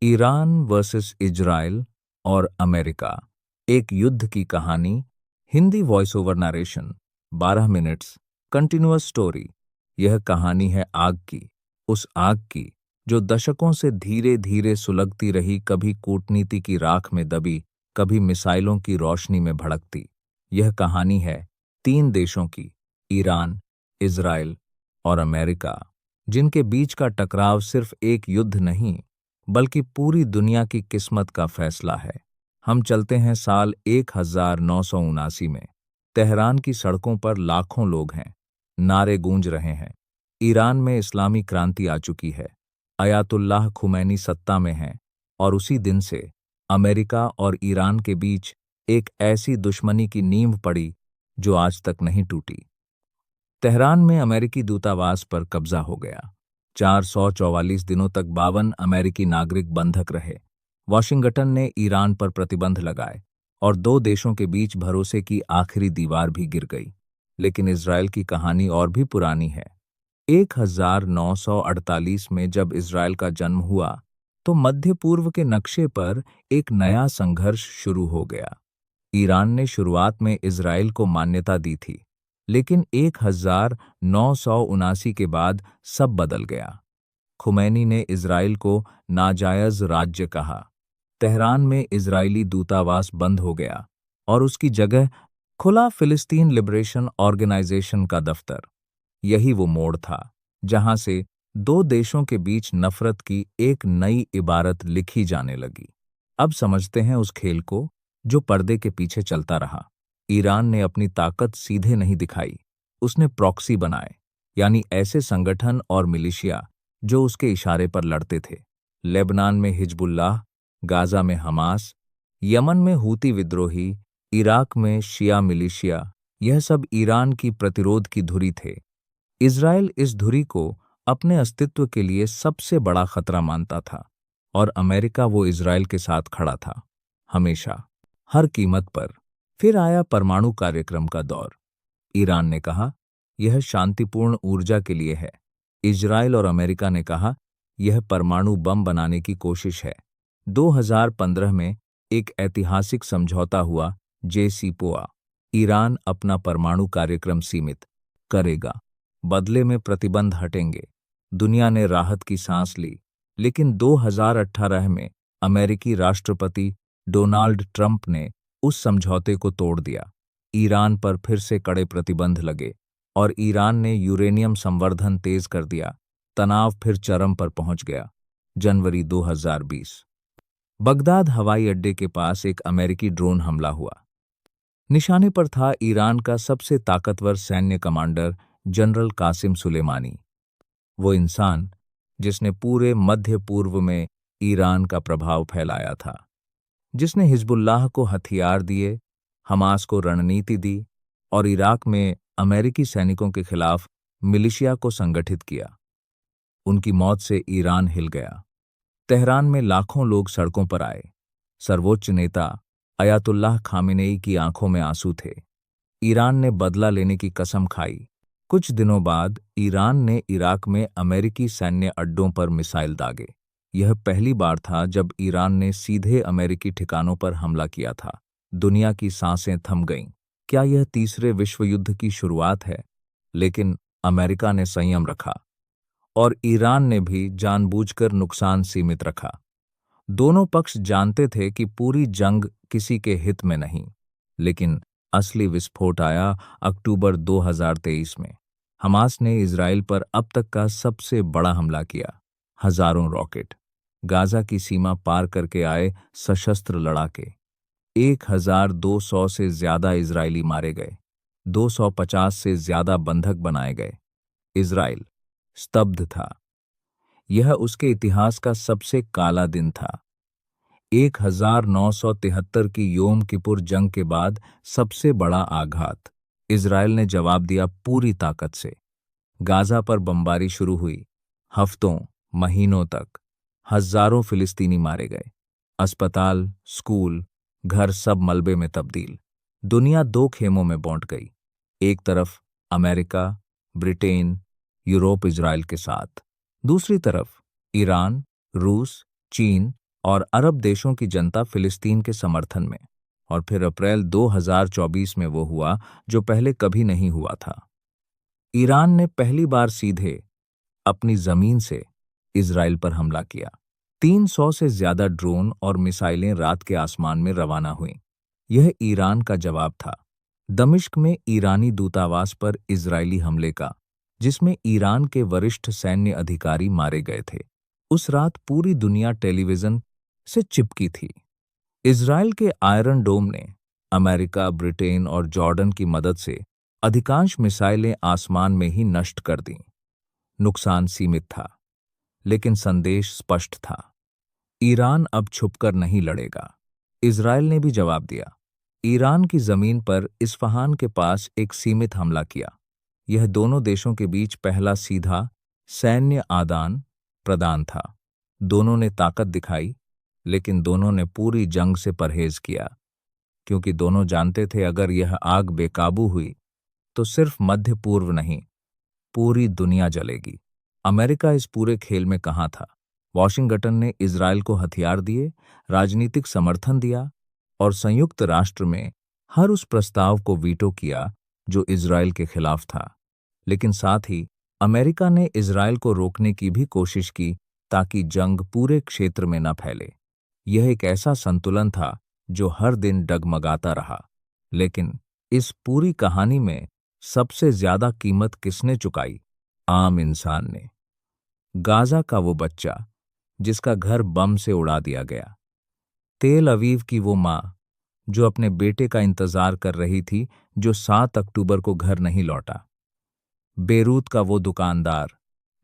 Iran versus Israel और America, एक युद्ध की कहानी। Hindi voice over narration, 12 minutes, continuous story. यह कहानी है आग की, उस आग की जो दशकों से धीरे धीरे सुलगती रही, कभी कूटनीति की राख में दबी, कभी मिसाइलों की रोशनी में भड़कती। यह कहानी है 3 देशों की, ईरान, इजराइल और अमेरिका, जिनके बीच का टकराव सिर्फ एक युद्ध नहीं बल्कि पूरी दुनिया की किस्मत का फैसला है। हम चलते हैं साल 1979 में। तेहरान की सड़कों पर लाखों लोग हैं, नारे गूंज रहे हैं। ईरान में इस्लामी क्रांति आ चुकी है, अयातुल्लाह खुमैनी सत्ता में हैं, और उसी दिन से अमेरिका और ईरान के बीच एक ऐसी दुश्मनी की नींव पड़ी जो आज तक नहीं टूटी। तेहरान में अमेरिकी दूतावास पर कब्जा हो गया। 444 दिनों तक 52 अमेरिकी नागरिक बंधक रहे। वॉशिंगटन ने ईरान पर प्रतिबंध लगाए और 2 देशों के बीच भरोसे की आखिरी दीवार भी गिर गई। लेकिन इजराइल की कहानी और भी पुरानी है। 1948 में जब इजराइल का जन्म हुआ, तो मध्य पूर्व के नक्शे पर एक नया संघर्ष शुरू हो गया। ईरान ने शुरुआत में इजराइल को मान्यता दी थी, लेकिन 1979 के बाद सब बदल गया। खुमैनी ने इजराइल को नाजायज राज्य कहा। तेहरान में इजरायली दूतावास बंद हो गया और उसकी जगह खुला फिलिस्तीन लिबरेशन ऑर्गेनाइजेशन का दफ्तर। यही वो मोड़ था जहां से 2 देशों के बीच नफरत की एक नई इबारत लिखी जाने लगी। अब समझते हैं उस खेल को जो पर्दे के पीछे चलता रहा। ईरान ने अपनी ताकत सीधे नहीं दिखाई, उसने प्रॉक्सी बनाए, यानी ऐसे संगठन और मिलिशिया जो उसके इशारे पर लड़ते थे। लेबनान में हिजबुल्लाह, गाजा में हमास, यमन में हूती विद्रोही, इराक में शिया मिलिशिया, यह सब ईरान की प्रतिरोध की धुरी थे। इजराइल इस धुरी को अपने अस्तित्व के लिए सबसे बड़ा खतरा मानता था, और अमेरिका वो इजराइल के साथ खड़ा था, हमेशा, हर कीमत पर। फिर आया परमाणु कार्यक्रम का दौर। ईरान ने कहा, यह शांतिपूर्ण ऊर्जा के लिए है। इजराइल और अमेरिका ने कहा, यह परमाणु बम बनाने की कोशिश है। 2015 में एक ऐतिहासिक समझौता हुआ, जेसीपोआ। ईरान अपना परमाणु कार्यक्रम सीमित करेगा, बदले में प्रतिबंध हटेंगे। दुनिया ने राहत की सांस ली, लेकिन 2018 में अमेरिकी राष्ट्रपति डोनाल्ड ट्रंप ने उस समझौते को तोड़ दिया। ईरान पर फिर से कड़े प्रतिबंध लगे और ईरान ने यूरेनियम संवर्धन तेज कर दिया। तनाव फिर चरम पर पहुंच गया। जनवरी 2020, बगदाद हवाई अड्डे के पास एक अमेरिकी ड्रोन हमला हुआ। निशाने पर था ईरान का सबसे ताकतवर सैन्य कमांडर जनरल कासिम सुलेमानी, वो इंसान जिसने पूरे मध्य पूर्व में ईरान का प्रभाव फैलाया था, जिसने हिजबुल्लाह को हथियार दिए, हमास को रणनीति दी और इराक में अमेरिकी सैनिकों के खिलाफ मिलिशिया को संगठित किया। उनकी मौत से ईरान हिल गया। तेहरान में लाखों लोग सड़कों पर आए। सर्वोच्च नेता अयातुल्लाह खामेनेई की आंखों में आंसू थे। ईरान ने बदला लेने की कसम खाई। कुछ दिनों बाद ईरान ने इराक में अमेरिकी सैन्य अड्डों पर मिसाइल दागे। यह पहली बार था जब ईरान ने सीधे अमेरिकी ठिकानों पर हमला किया था। दुनिया की सांसें थम गईं। क्या यह तीसरे विश्व युद्ध की शुरुआत है? लेकिन अमेरिका ने संयम रखा और ईरान ने भी जानबूझकर नुकसान सीमित रखा। दोनों पक्ष जानते थे कि पूरी जंग किसी के हित में नहीं। लेकिन असली विस्फोट आया अक्टूबर 2023 में। हमास ने इजराइल पर अब तक का सबसे बड़ा हमला किया। हजारों रॉकेट गाजा की सीमा पार करके आए, सशस्त्र लड़ाके। 1200 से ज्यादा इजरायली मारे गए, 250 से ज्यादा बंधक बनाए गए। इजराइल स्तब्ध था। यह उसके इतिहास का सबसे काला दिन था। 1973 की योम किपुर जंग के बाद सबसे बड़ा आघात। इजराइल ने जवाब दिया पूरी ताकत से। गाजा पर बमबारी शुरू हुई। हफ्तों, महीनों तक हजारों फिलिस्तीनी मारे गए। अस्पताल, स्कूल, घर सब मलबे में तब्दील। दुनिया 2 खेमों में बंट गई। एक तरफ अमेरिका, ब्रिटेन, यूरोप इजराइल के साथ। दूसरी तरफ ईरान, रूस, चीन और अरब देशों की जनता फिलिस्तीन के समर्थन में। और फिर अप्रैल 2024 में वो हुआ जो पहले कभी नहीं हुआ था। ईरान ने पहली बार सीधे अपनी जमीन से इजराइल पर हमला किया। 300 से ज्यादा ड्रोन और मिसाइलें रात के आसमान में रवाना हुईं। यह ईरान का जवाब था दमिश्क में ईरानी दूतावास पर इजरायली हमले का, जिसमें ईरान के वरिष्ठ सैन्य अधिकारी मारे गए थे। उस रात पूरी दुनिया टेलीविजन से चिपकी थी। इजराइल के आयरन डोम ने अमेरिका, ब्रिटेन और जॉर्डन की मदद से अधिकांश मिसाइलें आसमान में ही नष्ट कर दीं। नुकसान सीमित था, लेकिन संदेश स्पष्ट था। ईरान अब छुपकर नहीं लड़ेगा। इजराइल ने भी जवाब दिया। ईरान की जमीन पर इस्फहान के पास एक सीमित हमला किया। यह दोनों देशों के बीच पहला सीधा सैन्य आदान प्रदान था। दोनों ने ताकत दिखाई, लेकिन दोनों ने पूरी जंग से परहेज किया, क्योंकि दोनों जानते थे अगर यह आग बेकाबू हुई तो सिर्फ मध्य पूर्व नहीं, पूरी दुनिया जलेगी। अमेरिका इस पूरे खेल में कहाँ था? वॉशिंगटन ने इजराइल को हथियार दिए, राजनीतिक समर्थन दिया और संयुक्त राष्ट्र में हर उस प्रस्ताव को वीटो किया जो इजराइल के खिलाफ था। लेकिन साथ ही अमेरिका ने इजराइल को रोकने की भी कोशिश की ताकि जंग पूरे क्षेत्र में न फैले। यह एक ऐसा संतुलन था जो हर दिन डगमगाता रहा। लेकिन इस पूरी कहानी में सबसे ज्यादा कीमत किसने चुकाई? आम इंसान ने। गाजा का वो बच्चा जिसका घर बम से उड़ा दिया गया, तेल अवीव की वो माँ जो अपने बेटे का इंतजार कर रही थी जो 7 अक्टूबर को घर नहीं लौटा, बेरूत का वो दुकानदार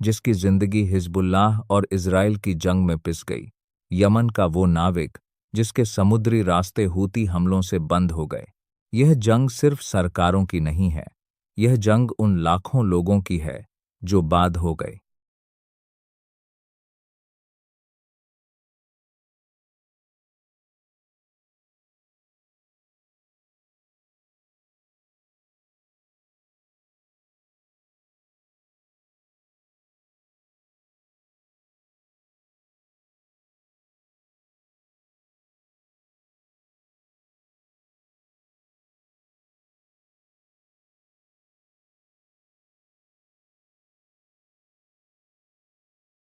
जिसकी जिंदगी हिजबुल्लाह और इजराइल की जंग में पिस गई, यमन का वो नाविक जिसके समुद्री रास्ते हूती हमलों से बंद हो गए। यह जंग सिर्फ सरकारों की नहीं है, यह जंग उन लाखों लोगों की है जो बाद हो गए।